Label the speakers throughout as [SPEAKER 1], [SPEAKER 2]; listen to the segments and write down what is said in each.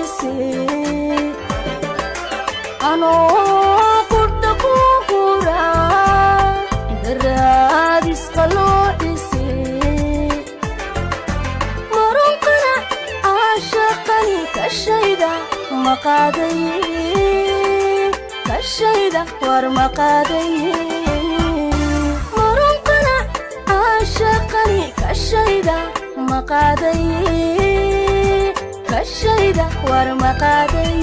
[SPEAKER 1] dhisay anoo qudha ku quraa daraadis qaloo dhisay marunkana caashaqani kashayda maqaaday kashayda war maqaaday marunkana caashaqani kashayda maqaaday kashayda war maqaaday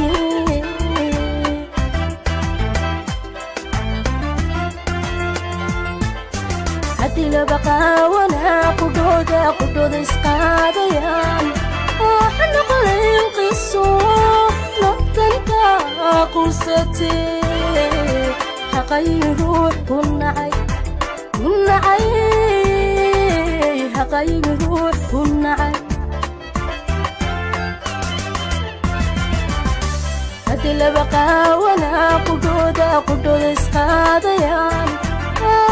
[SPEAKER 1] haddii la baqaawana qudhooda isqaadayaan waxa noqday qiso naftanka qusatee xaqaygu ku nacay حقايق روح والنعم هدي اللي بقى وانا قدود اسقاضيان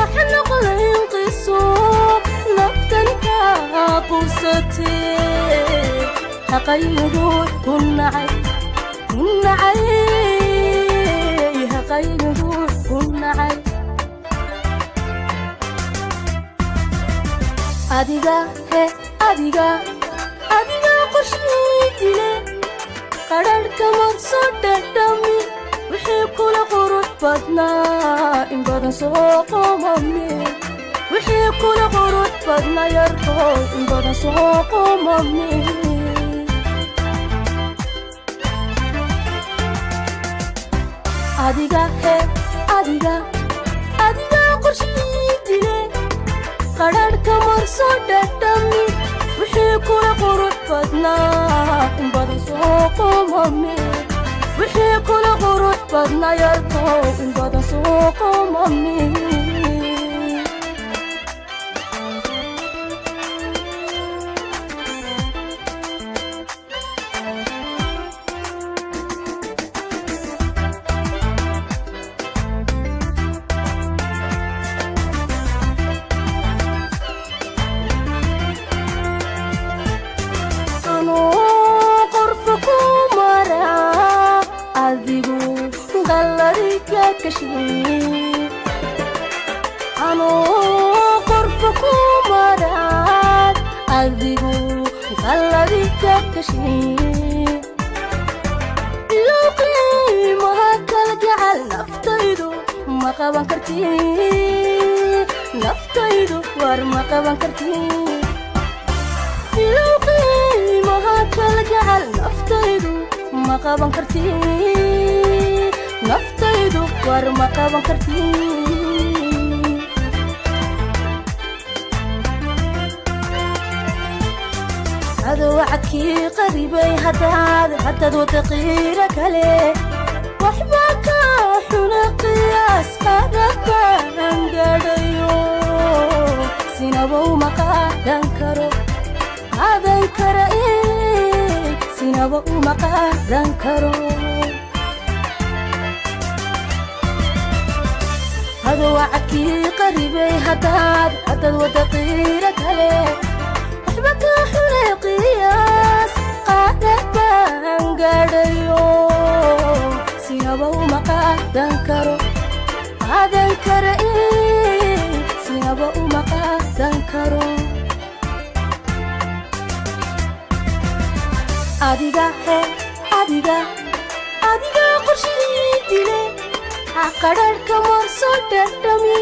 [SPEAKER 1] احنا قلين قصو نفتنك قصتي حقايق روح والنعم حقايق روح والنعم adiga qorshaydile qararka marsoo dhadhami wixii kula qurux badnaa in badan soo qomame wixii kula qurux badnaa yarkoo in badan soo qomame adiga qorshaydile qararka marsoo dhadhami wixii kula qurux badnaa in badan soo qomame wixii kula qurux badnaa yarkoo in badan soo qomame anoo qorfaku maraad adigu qaladiga kashay loo qiimaha kala gacal naftaydu ma qaban kartii naftaydu war ma qaban kartii loo qiimaha kala gacal naftaydu ma qaban kartii naftaydu war ma qaban kartii هذا وعدكي قريبي هداد وتغييرك عليه وحبك حنا قياس قادك انقريو سينابو مقادن كرو هذا انكرئي سينابو مقادن كرو هذا وعدكي قريبي هداد وتغييرك عليه وحبك حنا قياس قادك انقريو سينابو مقادن كرو هذا انكرئي سينابو مقادن كرو adiga qorshaydile qararka marsoo dhadhami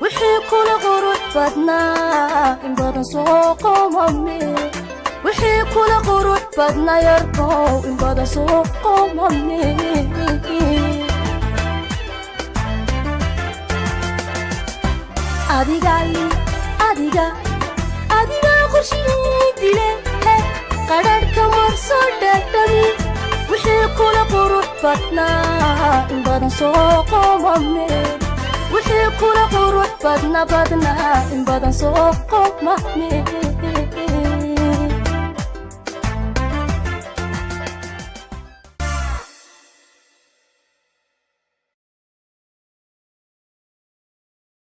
[SPEAKER 1] wixii kula qurux badnaa in badan soo qomame wixii kula qurux badnaa yarkoo in badan soo qomame adiga qorshaydile qararka marsoo dhadhami wixii kula qurux badnaa in badan soo qomame wixii kula qurux badnaa in badan soo qomame